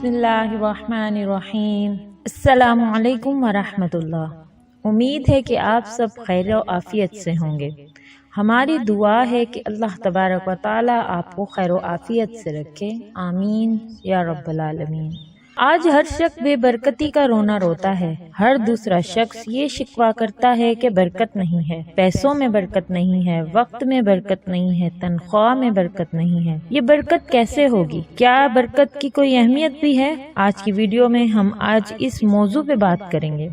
بسم اللہ الرحمن الرحیم۔ السلام علیکم ورحمۃ اللہ۔ امید ہے کہ آپ سب خیر و عافیت سے ہوں گے۔ ہماری دعا ہے کہ اللہ تبارک و تعالی آپ کو خیر و عافیت سے رکھے، آمین یا رب العالمین۔ آج ہر شخص بے برکتی کا رونا روتا ہے۔ ہر دوسرا شخص یہ شکوہ کرتا ہے کہ برکت نہیں ہے، پیسوں میں برکت نہیں ہے، وقت میں برکت نہیں ہے، تنخواہ میں برکت نہیں ہے۔ یہ برکت کیسے ہوگی؟ کیا برکت کی کوئی اہمیت بھی ہے؟ آج کی ویڈیو میں ہم آج اس موضوع پہ بات کریں گے۔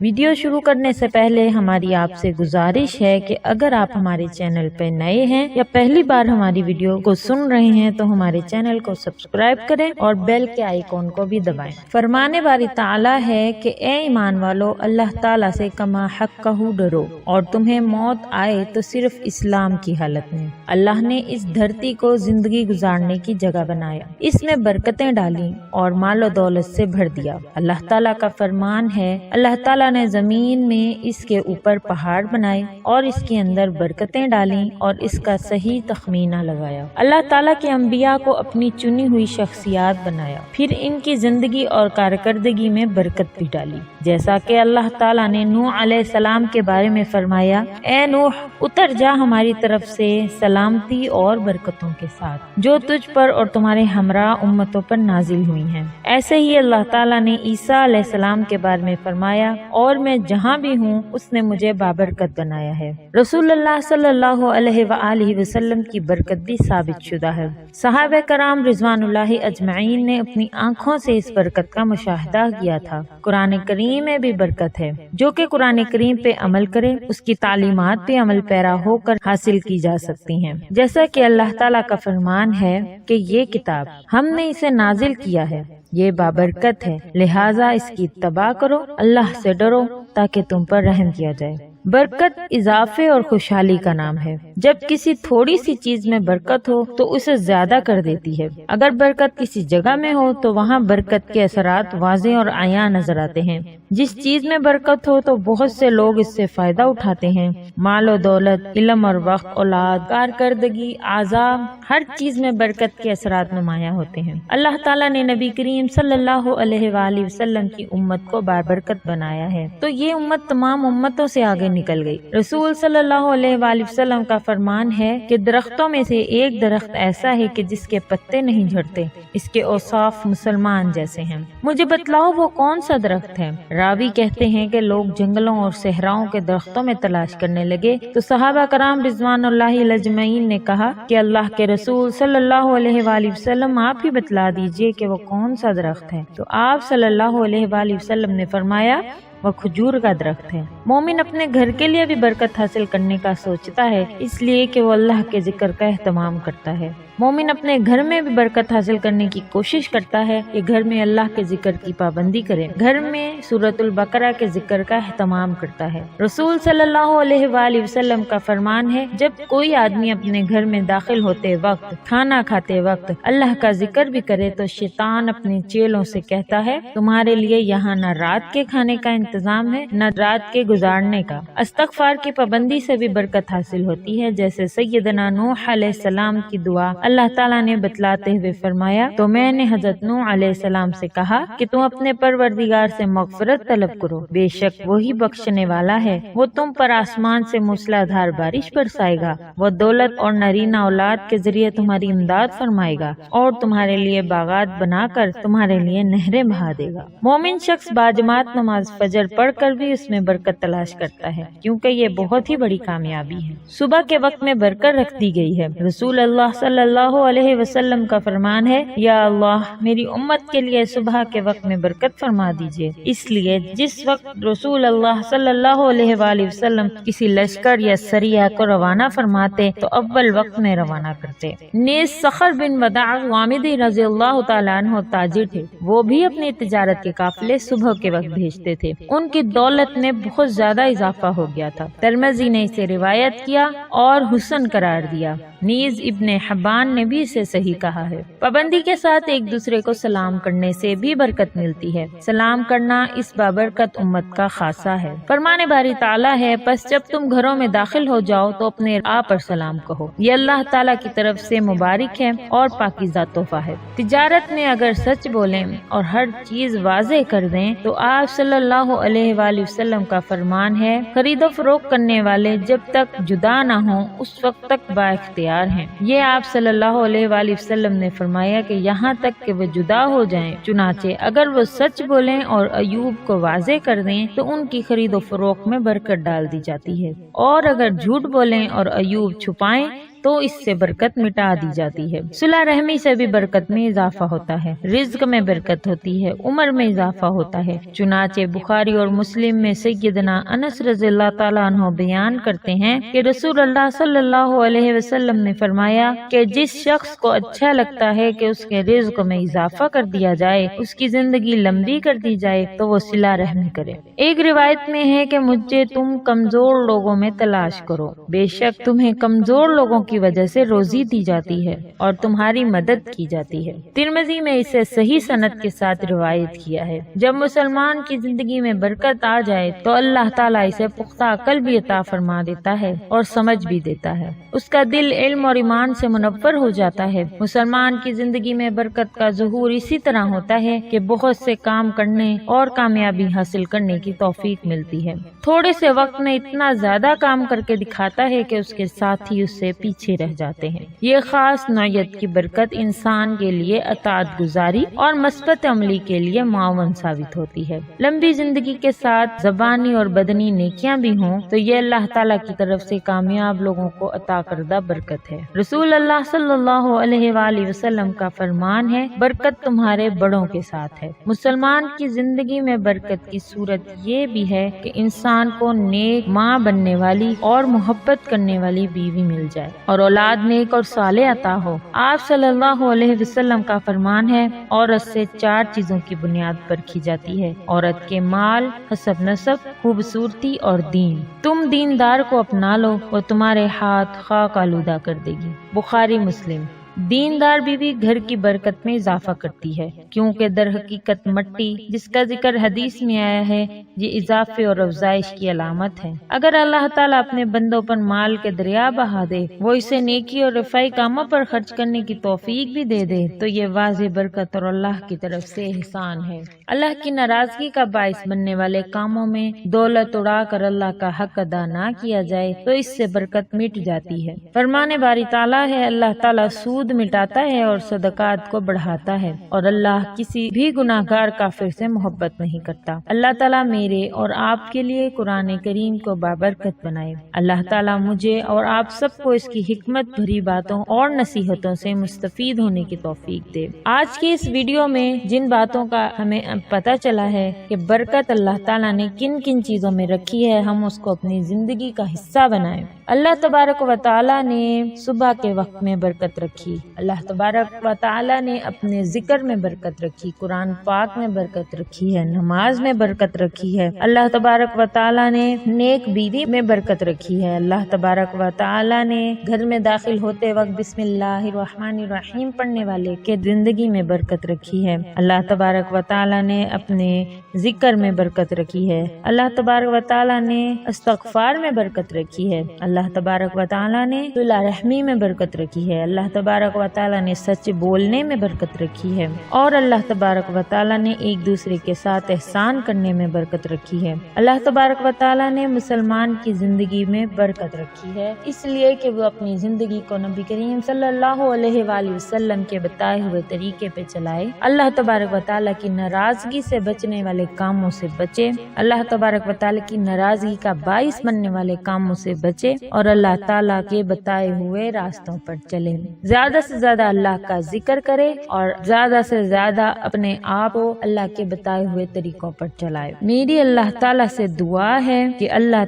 ویڈیو شروع کرنے سے پہلے ہماری آپ سے گزارش ہے کہ اگر آپ ہمارے چینل پہ نئے ہیں یا پہلی بار ہماری ویڈیو کو سن رہے ہیں تو ہمارے چینل کو سبسکرائب کریں اور بیل کے آئیکن کو بھی دبائیں۔ فرمانے باری تعالیٰ ہے کہ اے ایمان والو، اللہ تعالیٰ سے کما حقہ ڈرو اور تمہیں موت آئے تو صرف اسلام کی حالت میں۔ اللہ نے اس دھرتی کو زندگی گزارنے کی جگہ بنایا، اس میں برکتیں ڈالیں اور مال و دولت سے بھر دیا۔ اللہ تعالیٰ کا فرمان ہے، اللہ تعالیٰ نے زمین میں اس کے اوپر پہاڑ بنائے اور اس کے اندر برکتیں ڈالیں اور اس کا صحیح تخمینہ لگایا۔ اللہ تعالیٰ کے انبیاء کو اپنی چنی ہوئی شخصیات بنایا، پھر ان کی زندگی اور کارکردگی میں برکت بھی ڈالی، جیسا کہ اللہ تعالیٰ نے نوح علیہ السلام کے بارے میں فرمایا، اے نوح اتر جا ہماری طرف سے سلامتی اور برکتوں کے ساتھ جو تجھ پر اور تمہارے ہمراہ امتوں پر نازل ہوئی ہیں۔ ایسے ہی اللہ تعالیٰ نے عیسیٰ علیہ السلام کے بارے میں فرمایا، اور میں جہاں بھی ہوں اس نے مجھے بابرکت بنایا ہے۔ رسول اللہ صلی اللہ علیہ وآلہ وسلم کی برکت بھی ثابت شدہ ہے۔ صحابہ کرام رضوان اللہ اجمعین نے اپنی آنکھوں سے اس برکت کا مشاہدہ کیا تھا۔ قرآن کریم میں بھی برکت ہے، جو کہ قرآن کریم پہ عمل کرے اس کی تعلیمات پہ عمل پیرا ہو کر حاصل کی جا سکتی ہیں، جیسا کہ اللہ تعالیٰ کا فرمان ہے کہ یہ کتاب ہم نے اسے نازل کیا ہے، یہ بابرکت ہے، لہٰذا اس کی اتباع کرو، اللہ سے ڈرو تاکہ تم پر رحم کیا جائے۔ برکت اضافے اور خوشحالی کا نام ہے۔ جب کسی تھوڑی سی چیز میں برکت ہو تو اسے زیادہ کر دیتی ہے۔ اگر برکت کسی جگہ میں ہو تو وہاں برکت کے اثرات واضح اور عیاں نظر آتے ہیں۔ جس چیز میں برکت ہو تو بہت سے لوگ اس سے فائدہ اٹھاتے ہیں۔ مال و دولت، علم اور وقت، اولاد، کارکردگی، اعضاء، ہر چیز میں برکت کے اثرات نمایاں ہوتے ہیں۔ اللہ تعالیٰ نے نبی کریم صلی اللہ علیہ وآلہ وسلم کی امت کو بابرکت بنایا ہے، تو یہ امت تمام امتوں سے آگے نکل گئی۔ رسول صلی اللہ علیہ وآلہ وسلم کا فرمان ہے کہ درختوں میں سے ایک درخت ایسا ہے کہ جس کے پتے نہیں جھڑتے، اس کے اوصاف مسلمان جیسے ہیں۔ مجھے بتلاؤ وہ کون سا درخت ہے؟ راوی کہتے ہیں کہ لوگ جنگلوں اور صحراؤں کے درختوں میں تلاش کرنے لگے تو صحابہ کرام رضوان اللہ اجمعین نے کہا کہ اللہ کے رسول صلی اللہ علیہ وآلہ وسلم آپ ہی بتلا دیجئے کہ وہ کون سا درخت ہے۔ تو آپ صلی اللہ علیہ وآلہ وسلم نے فرمایا، وہ کھجور کا درخت ہے۔ مومن اپنے گھر کے لیے بھی برکت حاصل کرنے کا سوچتا ہے، اس لیے کہ وہ اللہ کے ذکر کا اہتمام کرتا ہے۔ مومن اپنے گھر میں بھی برکت حاصل کرنے کی کوشش کرتا ہے کہ گھر میں اللہ کے ذکر کی پابندی کرے، گھر میں سورۃ البقرہ کے ذکر کا اہتمام کرتا ہے۔ رسول صلی اللہ علیہ وآلہ وسلم کا فرمان ہے، جب کوئی آدمی اپنے گھر میں داخل ہوتے وقت، کھانا کھاتے وقت اللہ کا ذکر بھی کرے تو شیطان اپنے چیلوں سے کہتا ہے، تمہارے لیے یہاں نہ رات کے کھانے کا انتظام ہے نہ رات کے گزارنے کا۔ استغفار کی پابندی سے بھی برکت حاصل ہوتی ہے، جیسے سیدنا نوح علیہ السلام کی دعا اللہ تعالیٰ نے بتلاتے ہوئے فرمایا، تو میں نے حضرت نوح علیہ السلام سے کہا کہ تم اپنے پروردگار سے مغفرت طلب کرو، بے شک وہی بخشنے والا ہے، وہ تم پر آسمان سے موسلادھار بارش برسائے گا، وہ دولت اور نرینہ اولاد کے ذریعے تمہاری امداد فرمائے گا اور تمہارے لیے باغات بنا کر تمہارے لیے نہریں بہا دے گا۔ مومن شخص باجماعت نماز فجر پڑھ کر بھی اس میں برکت تلاش کرتا ہے، کیونکہ یہ بہت ہی بڑی کامیابی ہے۔ صبح کے وقت میں برکت رکھ دی گئی ہے۔ رسول اللہ صلی اللہ علیہ وسلم کا فرمان ہے، یا اللہ میری امت کے لیے صبح کے وقت میں برکت فرما دیجئے۔ اس لیے جس وقت رسول اللہ صلی اللہ علیہ وآلہ وسلم کسی لشکر یا سریہ کو روانہ فرماتے تو اول وقت میں روانہ کرتے۔ نیز صخر بن وداع غامدی رضی اللہ تعالیٰ عنہ تاجر تھے، وہ بھی اپنی تجارت کے قافلے صبح کے وقت بھیجتے تھے۔ ان کی دولت میں بہت زیادہ اضافہ ہو گیا تھا۔ ترمذی نے اسے روایت کیا اور حسن قرار دیا۔ نیز ابن حبان نے بھی اسے صحیح کہا ہے۔ پابندی کے ساتھ ایک دوسرے کو سلام کرنے سے بھی برکت ملتی ہے۔ سلام کرنا اس بابرکت امت کا خاصہ ہے۔ فرمان باری تعالیٰ ہے، پس جب تم گھروں میں داخل ہو جاؤ تو اپنے آپ پر سلام کہو، یہ اللہ تعالیٰ کی طرف سے مبارک ہے اور پاکیزہ تحفہ ہے۔ تجارت میں اگر سچ بولیں اور ہر چیز واضح کر دیں تو آپ صلی اللہ علیہ وآلہ وسلم کا فرمان ہے، خرید و فروخت کرنے والے جب تک جدا نہ ہوں اس وقت تک با اختیار ہیں۔ یہ آپ صلی اللہ علیہ وآلہ وسلم نے فرمایا کہ یہاں تک کہ وہ جدا ہو جائیں، چنانچہ اگر وہ سچ بولیں اور ایوب کو واضح کر دیں تو ان کی خرید و فروخت میں برکت ڈال دی جاتی ہے، اور اگر جھوٹ بولیں اور ایوب چھپائیں تو اس سے برکت مٹا دی جاتی ہے۔ صلح رحمی سے بھی برکت میں اضافہ ہوتا ہے، رزق میں برکت ہوتی ہے، عمر میں اضافہ ہوتا ہے۔ چنانچہ بخاری اور مسلم میں سیدنا انس رضی اللہ تعالیٰ عنہ بیان کرتے ہیں کہ رسول اللہ صلی اللہ علیہ وسلم نے فرمایا کہ جس شخص کو اچھا لگتا ہے کہ اس کے رزق میں اضافہ کر دیا جائے، اس کی زندگی لمبی کر دی جائے، تو وہ صلح رحمی کرے۔ ایک روایت میں ہے کہ مجھے تم کمزور لوگوں میں تلاش کرو، بے شک تمہیں کمزور لوگوں کی وجہ سے روزی دی جاتی ہے اور تمہاری مدد کی جاتی ہے۔ ترمذی میں اسے صحیح سند کے ساتھ روایت کیا ہے۔ جب مسلمان کی زندگی میں برکت آ جائے تو اللہ تعالیٰ اسے پختہ عقل بھی عطا فرما دیتا ہے اور سمجھ بھی دیتا ہے، اس کا دل علم اور ایمان سے منور ہو جاتا ہے۔ مسلمان کی زندگی میں برکت کا ظہور اسی طرح ہوتا ہے کہ بہت سے کام کرنے اور کامیابی حاصل کرنے کی توفیق ملتی ہے۔ تھوڑے سے وقت میں اتنا زیادہ کام کر کے دکھاتا ہے کہ اس کے ساتھی اس سے پیچھے رہ جاتے ہیں۔ یہ خاص نوعیت کی برکت انسان کے لیے اطاعت گزاری اور مثبت عملی کے لیے معاون ثابت ہوتی ہے۔ لمبی زندگی کے ساتھ زبانی اور بدنی نیکیاں بھی ہوں تو یہ اللہ تعالیٰ کی طرف سے کامیاب لوگوں کو عطا کردہ برکت ہے۔ رسول اللہ صلی اللہ علیہ وآلہ وسلم کا فرمان ہے، برکت تمہارے بڑوں کے ساتھ ہے۔ مسلمان کی زندگی میں برکت کی صورت یہ بھی ہے کہ انسان کو نیک ماں بننے والی اور محبت کرنے والی بیوی مل جائے اور اولاد نیک اور صالح عطا ہو۔ آپ صلی اللہ علیہ وسلم کا فرمان ہے، عورت سے 4 چیزوں کی بنیاد پر رکھی جاتی ہے، عورت کے مال، حسب نسب، خوبصورتی اور دین۔ تم دیندار کو اپنا لو، وہ تمہارے ہاتھ خاک آلودہ کر دے گی۔ بخاری مسلم۔ دیندار بیوی گھر کی برکت میں اضافہ کرتی ہے، کیونکہ در حقیقت مٹی جس کا ذکر حدیث میں آیا ہے یہ اضافے اور افزائش کی علامت ہے۔ اگر اللہ تعالیٰ اپنے بندوں پر مال کے دریا بہا دے، وہ اسے نیکی اور رفائی کاموں پر خرچ کرنے کی توفیق بھی دے دے تو یہ واضح برکت اور اللہ کی طرف سے احسان ہے۔ اللہ کی ناراضگی کا باعث بننے والے کاموں میں دولت اڑا کر اللہ کا حق ادا نہ کیا جائے تو اس سے برکت مٹ جاتی ہے۔ فرمان باری تعالیٰ ہے، اللہ تعالیٰ سود مٹاتا ہے اور صدقات کو بڑھاتا ہے، اور اللہ کسی بھی گناہگار کافر سے محبت نہیں کرتا۔ اللہ تعالیٰ میرے اور آپ کے لیے قرآن کریم کو بابرکت بنائے۔ اللہ تعالیٰ مجھے اور آپ سب کو اس کی حکمت بھری باتوں اور نصیحتوں سے مستفید ہونے کی توفیق دے۔ آج کی اس ویڈیو میں جن باتوں کا ہمیں پتہ چلا ہے کہ برکت اللہ تعالیٰ نے کن کن چیزوں میں رکھی ہے، ہم اس کو اپنی زندگی کا حصہ بنائیں۔ اللہ تبارک و تعالیٰ نے صبح کے وقت میں برکت رکھی، اللہ تبارک و تعالیٰ نے اپنے ذکر میں برکت رکھی، قرآن پاک میں برکت رکھی ہے، نماز میں برکت رکھی ہے۔ اللہ تبارک و تعالیٰ نے نیک بیوی میں برکت رکھی ہے۔ اللہ تبارک و تعالیٰ نے گھر میں داخل ہوتے وقت بسم اللہ الرحمن الرحیم پڑھنے والے کے زندگی میں برکت رکھی ہے۔ اللہ تبارک و تعالیٰ نے اپنے ذکر میں برکت رکھی ہے۔ اللہ تبارک و تعالیٰ نے استغفار میں برکت رکھی ہے۔ اللہ تبارک و تعالیٰ نے صلہ رحمی میں برکت رکھی ہے۔ اللہ تبارک و تعالیٰ نے سچ بولنے میں برکت رکھی ہے، اور اللہ تبارک و تعالیٰ نے ایک دوسرے کے ساتھ احسان کرنے میں برکت رکھی ہے۔ اللہ تبارک و تعالیٰ نے مسلمان کی زندگی میں برکت رکھی ہے، اس لیے کہ وہ اپنی زندگی کو نبی کریم صلی اللہ علیہ وآلہ وسلم کے بتائے ہوئے طریقے پہ چلائے، اللہ تبارک و تعالیٰ کی ناراضگی سے بچنے والے کاموں سے بچے، اللہ تبارک و تعالیٰ کی ناراضگی کا باعث بننے والے کاموں سے بچے، اور اللہ تعالیٰ کے بتائے ہوئے راستوں پر چلے۔ زیادہ سے زیادہ اللہ کا ذکر کرے اور زیادہ سے زیادہ اپنے آپ کو اللہ کے بتائے ہوئے طریقوں پر چلائے۔ میری اللہ تعالیٰ سے دعا ہے کہ اللہ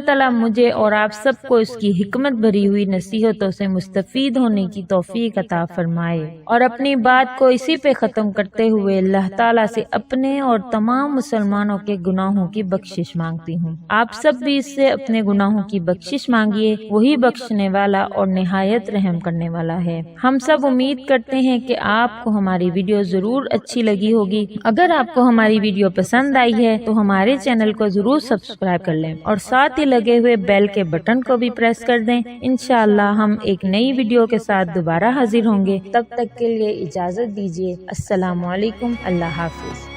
تعالیٰ مجھے اور آپ سب کو اس کی حکمت بھری ہوئی نصیحتوں سے مستفید ہونے کی توفیق عطا فرمائے، اور اپنی بات کو اسی پہ ختم کرتے ہوئے ہوئے اللہ تعالیٰ سے اپنے اور تمام مسلمانوں کے گناہوں کی بخشش مانگتی ہوں۔ آپ سب بھی اس سے اپنے گناہوں کی بخشش مانگیے، وہی بخشنے والا اور نہایت رحم کرنے والا ہے۔ ہم سب امید کرتے ہیں کہ آپ کو ہماری ویڈیو ضرور اچھی لگی ہوگی۔ اگر آپ کو ہماری ویڈیو پسند آئی ہے تو ہمارے چینل کو ضرور سبسکرائب کر لیں اور ساتھ ہی لگے ہوئے بیل کے بٹن کو بھی پریس کر دیں۔ انشاءاللہ ہم ایک نئی ویڈیو کے ساتھ دوبارہ حاضر ہوں گے۔ تب تک کے لیے اجازت دیجیے۔ السلام علیکم۔ اللہ حافظ۔